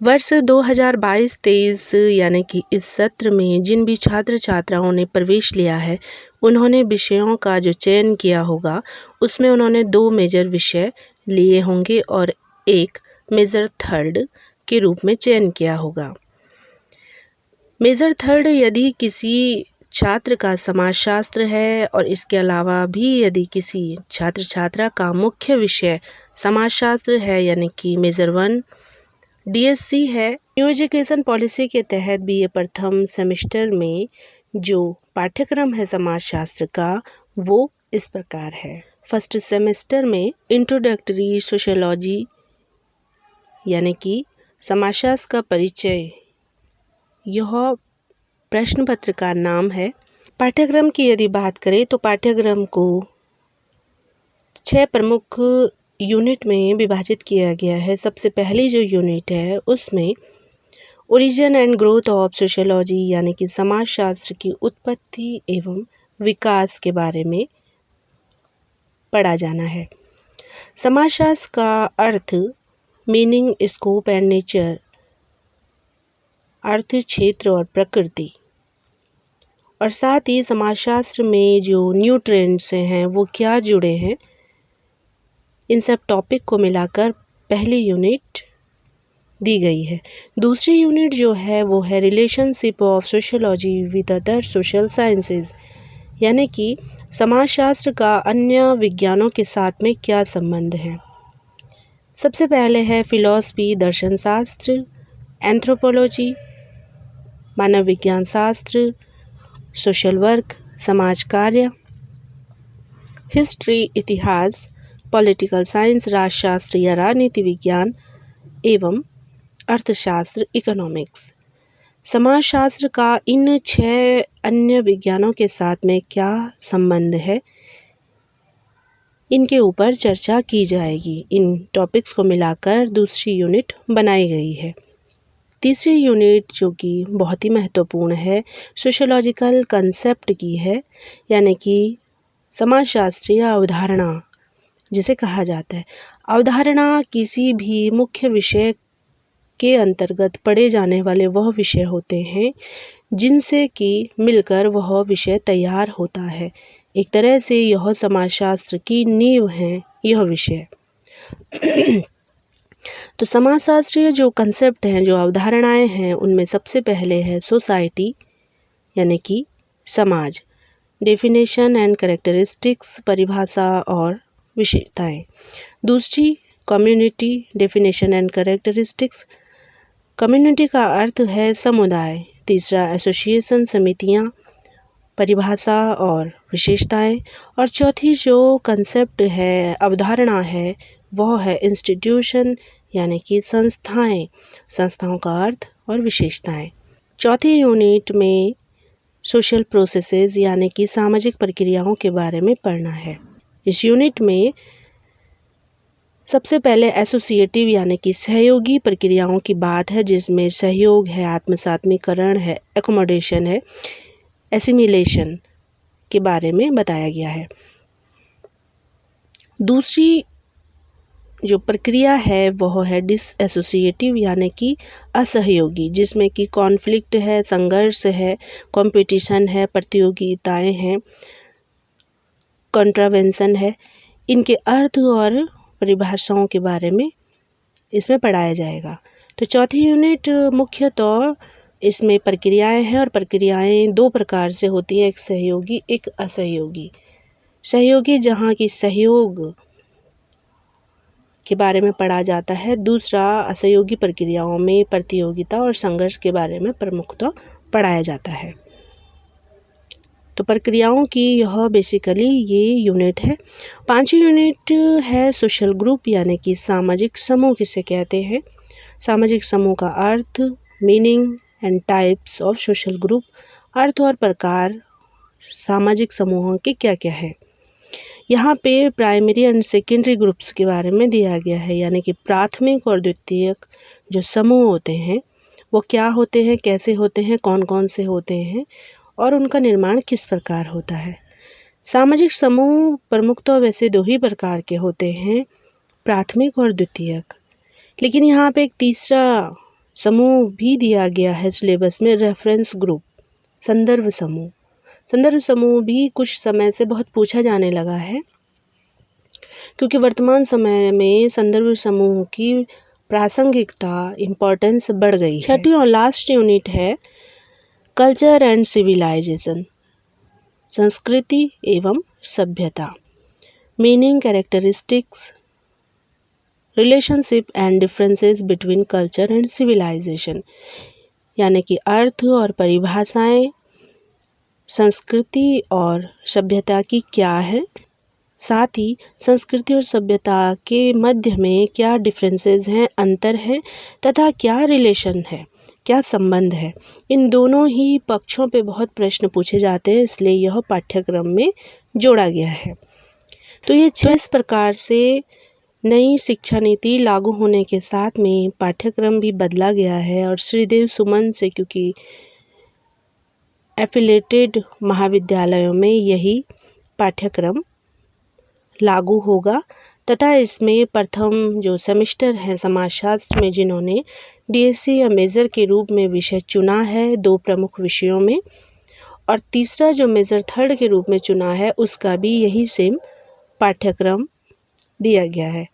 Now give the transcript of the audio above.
वर्ष 2022-23 यानी कि इस सत्र में जिन भी छात्र छात्राओं ने प्रवेश लिया है, उन्होंने विषयों का जो चयन किया होगा उसमें उन्होंने 2 मेजर विषय लिए होंगे और एक मेजर थर्ड के रूप में चयन किया होगा। मेजर थर्ड यदि किसी छात्र का समाजशास्त्र है और इसके अलावा भी यदि किसी छात्र छात्रा का मुख्य विषय समाजशास्त्र है यानी कि मेजर 1 डीएससी है। न्यू एजुकेशन पॉलिसी के तहत बीए प्रथम सेमेस्टर में जो पाठ्यक्रम है समाजशास्त्र का वो इस प्रकार है। फर्स्ट सेमेस्टर में इंट्रोडक्टरी सोशियोलॉजी यानी कि समाजशास्त्र का परिचय, यह प्रश्न पत्र का नाम है। पाठ्यक्रम की यदि बात करें तो पाठ्यक्रम को 6 प्रमुख यूनिट में विभाजित किया गया है। सबसे पहली जो यूनिट है उसमें origin and growth of sociology यानी कि समाजशास्त्र की उत्पत्ति एवं विकास के बारे में पढ़ा जाना है। समाजशास्त्र का अर्थ मीनिंग, स्कोप एंड नेचर, अर्थ, क्षेत्र और प्रकृति, और साथ ही समाजशास्त्र में जो न्यू ट्रेंड्स हैं वो क्या जुड़े हैं, इन सब टॉपिक को मिलाकर पहली यूनिट दी गई है। दूसरी यूनिट जो है वो है relationship of sociology with other social sciences यानी कि समाजशास्त्र का अन्य विज्ञानों के साथ में क्या संबंध है। सबसे पहले है फिलॉसफी, दर्शन शास्त्र, एंथ्रोपोलॉजी, मानव विज्ञान शास्त्र, सोशल वर्क, समाज कार्य, हिस्ट्री, इतिहास, पॉलिटिकल साइंस, राजशास्त्र या राजनीति विज्ञान एवं अर्थशास्त्र, इकोनॉमिक्स। समाजशास्त्र का इन 6 अन्य विज्ञानों के साथ में क्या संबंध है, इनके ऊपर चर्चा की जाएगी। इन टॉपिक्स को मिलाकर दूसरी यूनिट बनाई गई है। तीसरी यूनिट जो कि बहुत ही महत्वपूर्ण है, सोशियोलॉजिकल कंसेप्ट की है यानी कि समाजशास्त्रीय अवधारणा जिसे कहा जाता है। अवधारणा किसी भी मुख्य विषय के अंतर्गत पढ़े जाने वाले वह विषय होते हैं जिनसे कि मिलकर वह विषय तैयार होता है। एक तरह से यह समाजशास्त्र की नींव है यह विषय। तो समाजशास्त्रीय जो कंसेप्ट हैं, जो अवधारणाएं हैं, उनमें सबसे पहले है सोसाइटी यानी कि समाज, डेफिनेशन एंड कैरेक्टरिस्टिक्स, परिभाषा और विशेषताएं। दूसरी community, definition and characteristics, community का अर्थ है समुदाय। तीसरा एसोसिएशन, समितियां, परिभाषा और विशेषताएं। और चौथी जो कंसेप्ट है, अवधारणा है, वह है इंस्टीट्यूशन यानी कि संस्थाएं, संस्थाओं का अर्थ और विशेषताएं। चौथी यूनिट में सोशल प्रोसेसेस यानी कि सामाजिक प्रक्रियाओं के बारे में पढ़ना है। इस यूनिट में सबसे पहले एसोसिएटिव यानी कि सहयोगी प्रक्रियाओं की बात है, जिसमें सहयोग है, आत्मसात्मीकरण है, एकोमोडेशन है, एसिमिलेशन के बारे में बताया गया है। दूसरी जो प्रक्रिया है वह है डिसएसोसिएटिव यानी कि असहयोगी, जिसमें कि कॉन्फ्लिक्ट है, संघर्ष है, कंपटीशन है, प्रतियोगिताएं हैं, कॉन्ट्रावेंशन है। इनके अर्थ और परिभाषाओं के बारे में इसमें पढ़ाया जाएगा। तो चौथी यूनिट मुख्यतः इसमें प्रक्रियाएं हैं और प्रक्रियाएं 2 प्रकार से होती हैं, एक सहयोगी, एक असहयोगी। सहयोगी जहाँ की सहयोग के बारे में पढ़ा जाता है, दूसरा असहयोगी प्रक्रियाओं में प्रतियोगिता और संघर्ष के बारे में प्रमुखतः पढ़ाया जाता है। तो प्रक्रियाओं की यह बेसिकली ये यूनिट है। 5वीं यूनिट है सोशल ग्रुप यानी कि सामाजिक समूह किसे कहते हैं। सामाजिक समूह का अर्थ, meaning and types of social group, अर्थ और प्रकार सामाजिक समूहों के क्या क्या है। यहाँ पे प्राइमरी एंड सेकेंडरी ग्रुप्स के बारे में दिया गया है, यानी कि प्राथमिक और द्वितीयक जो समूह होते हैं वो क्या होते हैं, कैसे होते हैं, कौन कौन से होते हैं और उनका निर्माण किस प्रकार होता है। सामाजिक समूह प्रमुखतः वैसे 2 ही प्रकार के होते हैं, प्राथमिक और द्वितीयक। लेकिन यहाँ पे एक तीसरा समूह भी दिया गया है सिलेबस में, रेफरेंस ग्रुप, संदर्भ समूह। संदर्भ समूह भी कुछ समय से बहुत पूछा जाने लगा है, क्योंकि वर्तमान समय में संदर्भ समूह की प्रासंगिकता, इम्पोर्टेंस बढ़ गई है। छठी और लास्ट यूनिट है कल्चर एंड सिविलाइजेशन, संस्कृति एवं सभ्यता। Meaning, characteristics, relationship and differences between culture and civilisation, यानी कि अर्थ और परिभाषाएं संस्कृति और सभ्यता की क्या है, साथ ही संस्कृति और सभ्यता के मध्य में क्या डिफरेंसेस हैं, अंतर है, तथा क्या रिलेशन है, क्या संबंध है। इन दोनों ही पक्षों पे बहुत प्रश्न पूछे जाते हैं, इसलिए यह पाठ्यक्रम में जोड़ा गया है। तो इस प्रकार से नई शिक्षा नीति लागू होने के साथ में पाठ्यक्रम भी बदला गया है, और श्रीदेव सुमन से, क्योंकि एफिलेटेड महाविद्यालयों में यही पाठ्यक्रम लागू होगा, तथा इसमें प्रथम जो सेमेस्टर है समाजशास्त्र में, जिन्होंने डीएससी या मेजर के रूप में विषय चुना है 2 प्रमुख विषयों में, और तीसरा जो मेजर थर्ड के रूप में चुना है, उसका भी यही सेम पाठ्यक्रम दिया गया है।